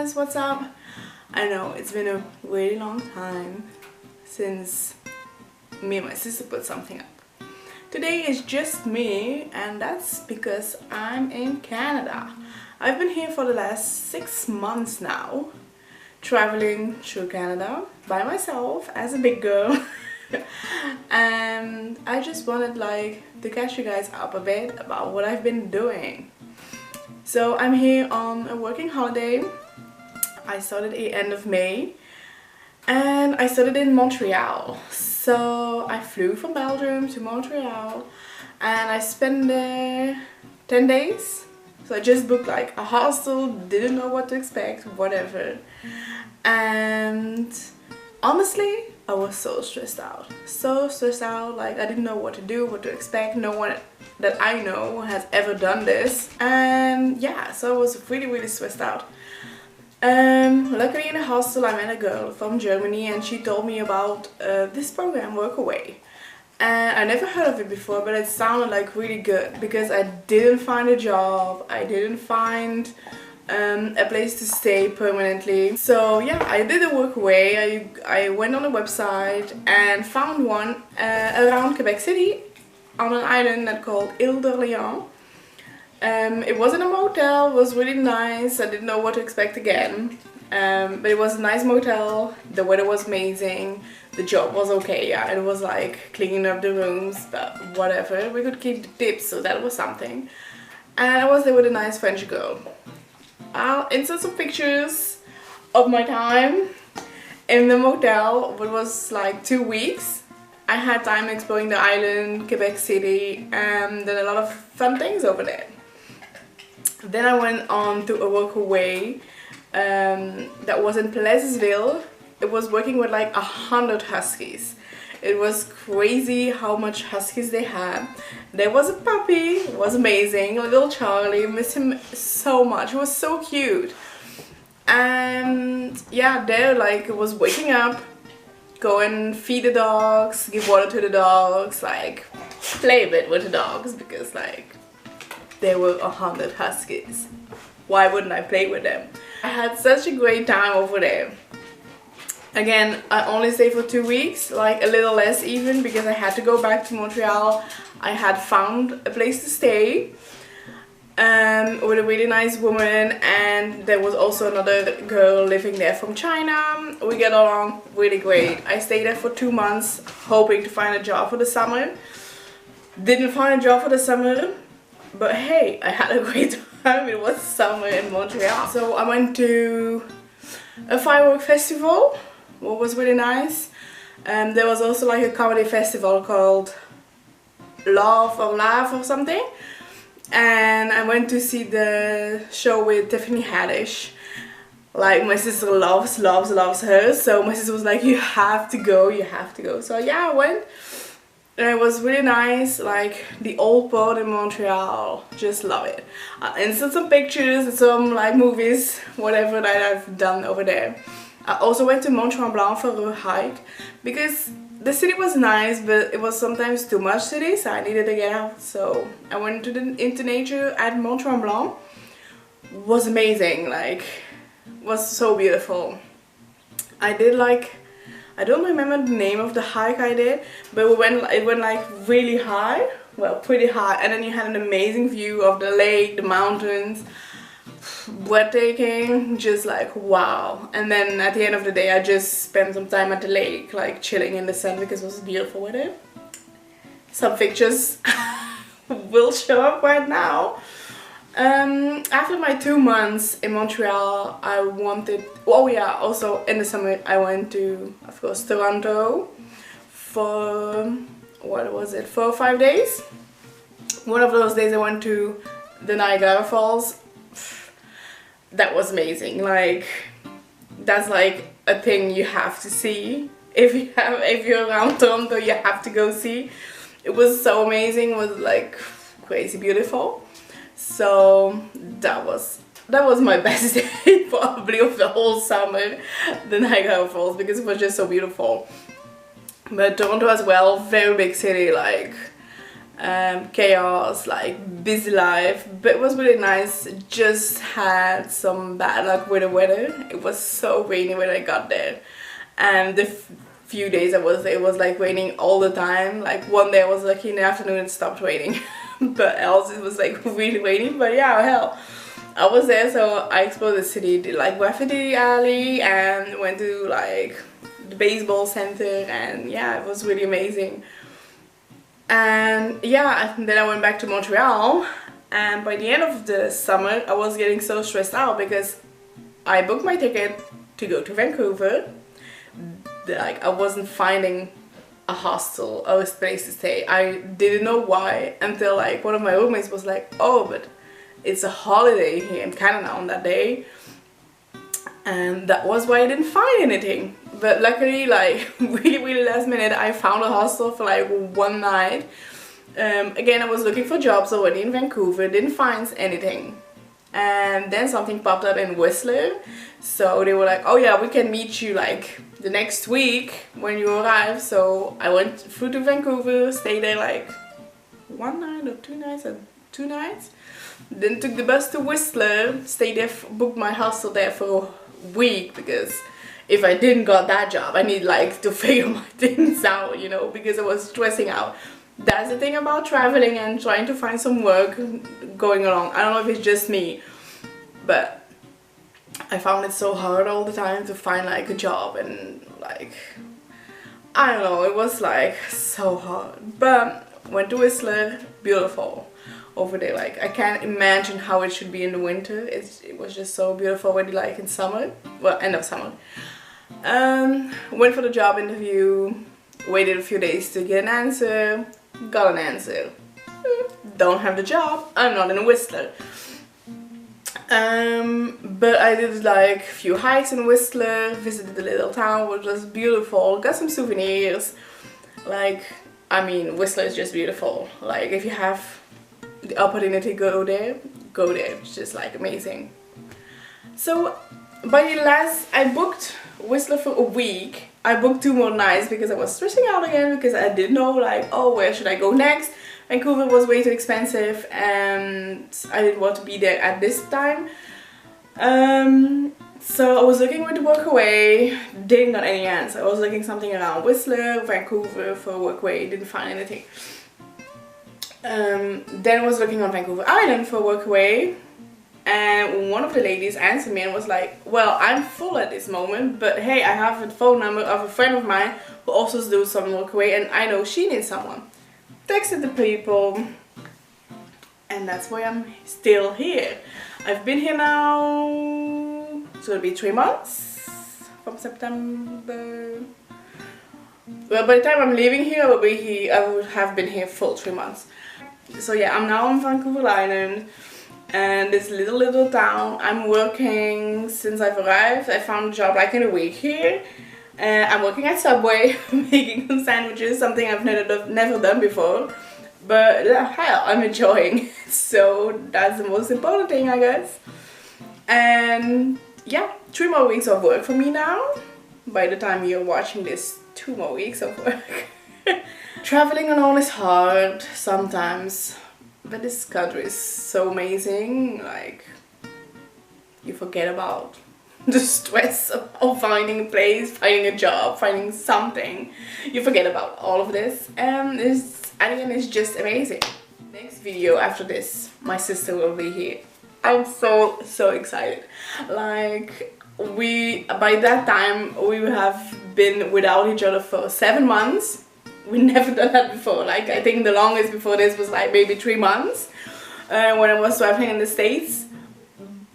guys, what's up? I know it's been a really long time since me and my sister put something up. Today is just me, and that's because I'm in Canada. I've been here for the last 6 months now, traveling through Canada by myself as a big girl. And I just wanted to catch you guys up a bit about what I've been doing. So I'm here on a working holiday. I started at the end of May and I started in Montreal. So I flew from Belgium to Montreal and I spent there 10 days. So I just booked like a hostel, didn't know what to expect, whatever. And honestly, I was so stressed out. So stressed out, like I didn't know what to do, what to expect. No one that I know has ever done this. And yeah, so I was really stressed out. Luckily in the hostel I met a girl from Germany and she told me about this program, Workaway. And I never heard of it before, but it sounded like really good because I didn't find a job, I didn't find a place to stay permanently. So yeah, I did a Workaway. I went on the website and found one around Quebec City on an island that's called Ile d'Orléans. It wasn't a motel, it was really nice. I didn't know what to expect again, but it was a nice motel. The weather was amazing. The job was okay, yeah, it was like cleaning up the rooms, but whatever. We could keep the tips, so that was something. And I was there with a nice French girl. I'll insert some pictures of my time in the motel. It was like 2 weeks. I had time exploring the island, Quebec City, and did a lot of fun things over there. Then I went on to a Workaway that was in Pleasantville. It was working with like 100 huskies. It was crazy how much huskies they had. There was a puppy, it was amazing, little Charlie, miss him so much, he was so cute. And yeah, there like it was waking up, go and feed the dogs, give water to the dogs, like play a bit with the dogs because like there were 100 huskies. Why wouldn't I play with them? I had such a great time over there. Again, I only stayed for 2 weeks, like a little less even, because I had to go back to Montreal. I had found a place to stay with a really nice woman, and there was also another girl living there from China. We get along really great. I stayed there for 2 months, hoping to find a job for the summer. Didn't find a job for the summer, but hey, I had a great time. It was summer in Montreal. So I went to a firework festival. What was really nice. There was also like a comedy festival called Love or Laugh or something, and I went to see the show with Tiffany Haddish. Like my sister loves her, so my sister was like, you have to go. So yeah, I went and it was really nice. Like the old port in Montreal, just love it. I insert some pictures and some like movies, whatever that I've done over there. I also went to Mont Tremblant for a hike because the city was nice, but it was sometimes too much city, so I needed to get out. So I went into nature at Mont Tremblant. It was amazing, like it was so beautiful. I did like, I don't remember the name of the hike I did, but it went like really high, well pretty high, and then you had an amazing view of the lake, the mountains. Breathtaking, just like wow. And then at the end of the day I just spent some time at the lake, like chilling in the sun because it was beautiful weather. Some pictures will show up right now. After my 2 months in Montreal, I wanted, oh yeah, also in the summer I went to, of course, Toronto for, what was it, 4 or 5 days. One of those days I went to the Niagara Falls. That was amazing. Like that's like a thing you have to see. If you're around Toronto, you have to go see. It was so amazing. It was like crazy beautiful. So that was my best day probably of the whole summer, the Niagara Falls, because it was just so beautiful. But Toronto as well, very big city, like chaos, like busy life, but it was really nice. Just had some bad luck with the weather. It was so rainy when I got there, and the few days I was there, it was like raining all the time. Like one day I was lucky in the afternoon it stopped raining, but else it was like really raining. But yeah, hell, I was there, so I explored the city, did like Graffiti Alley, and went to like the baseball center, and yeah, it was really amazing. And yeah, then I went back to Montreal, and by the end of the summer I was getting so stressed out because I booked my ticket to go to Vancouver. Like I wasn't finding a hostel or a place to stay. I didn't know why until like one of my roommates was like, oh, but it's a holiday here in Canada on that day, and that was why I didn't find anything. But luckily, like really last minute, I found a hostel for like one night. Again, I was looking for jobs already in Vancouver, didn't find anything, and then something popped up in Whistler. So they were like, oh yeah, we can meet you like the next week when you arrive. So I went through to Vancouver, stayed there like one night or 2 nights, and 2 nights. Then took the bus to Whistler, stayed there, booked my hostel there for a week, because if I didn't got that job, I need like to figure my things out, you know, because I was stressing out. That's the thing about traveling and trying to find some work going along. I don't know if it's just me, but I found it so hard all the time to find like a job, and like, I don't know, it was like so hard. But went to Whistler, beautiful over there. Like I can't imagine how it should be in the winter. It was just so beautiful already, like in summer, well, end of summer. Went for the job interview, waited a few days to get an answer, got an answer. Don't have the job, I'm not in Whistler. But I did like a few hikes in Whistler, visited the little town, which was beautiful, got some souvenirs. Like, I mean, Whistler is just beautiful. Like, if you have the opportunity to go there, go there. It's just like amazing. So I booked Whistler for a week. I booked 2 more nights because I was stressing out again, because I didn't know like, oh, where should I go next? Vancouver was way too expensive and I didn't want to be there at this time. So I was looking with the Workaway, didn't got any answer. I was looking something around Whistler, Vancouver for Workaway, didn't find anything. Then I was looking on Vancouver Island for Workaway, and one of the ladies answered me and was like, well, I'm full at this moment, but hey, I have a phone number of a friend of mine who also does some Workaway, and I know she needs someone. Texted the people, and that's why I'm still here. I've been here now, so it'll be 3 months from September. Well, by the time I'm leaving here, I would have been here full 3 months. So yeah, I'm now on Vancouver Island, and this little town. I'm working since I've arrived. I found a job like in a week here. I'm working at Subway, making some sandwiches, something I've never done before. But hell, I'm enjoying. So that's the most important thing, I guess. And yeah, 3 more weeks of work for me now. By the time you're watching this, 2 more weeks of work. Traveling alone is hard sometimes, but this country is so amazing. Like, you forget about the stress of finding a place, finding a job, finding something. You forget about all of this, and it's just amazing. Next video after this, my sister will be here. I'm so excited. Like, by that time we have been without each other for 7 months. We never done that before. Like, I think the longest before this was like maybe 3 months when I was traveling in the States.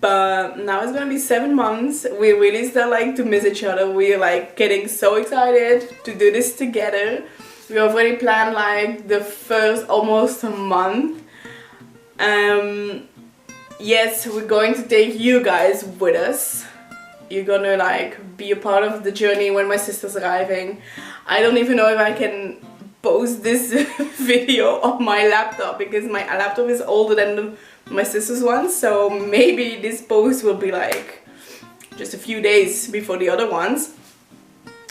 But now it's gonna be 7 months. We really start like to miss each other. We're like getting so excited to do this together. We already planned like the first almost a month. Yes, we're going to take you guys with us. You're gonna like be a part of the journey when my sister's arriving. I don't even know if I can post this video on my laptop, because my laptop is older than my sister's one, so maybe this post will be like just a few days before the other ones.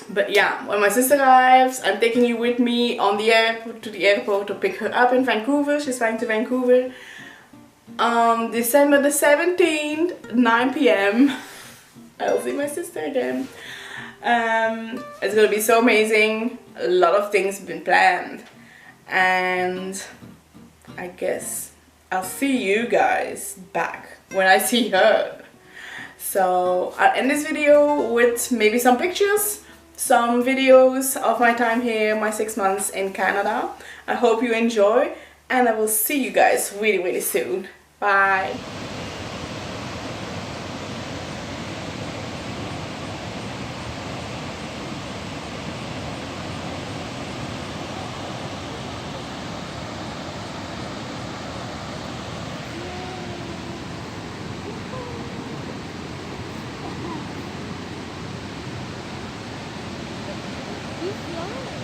But yeah, when my sister arrives, I'm taking you with me on the airport to the airport to pick her up in Vancouver. She's flying to Vancouver. December the 17th, 9 p.m. I'll see my sister again. It's gonna be so amazing. A lot of things have been planned, and I guess I'll see you guys back when I see her. So I'll end this video with maybe some pictures, some videos of my time here, my 6 months in Canada. I hope you enjoy, and I will see you guys really, really soon. Bye. You feel it?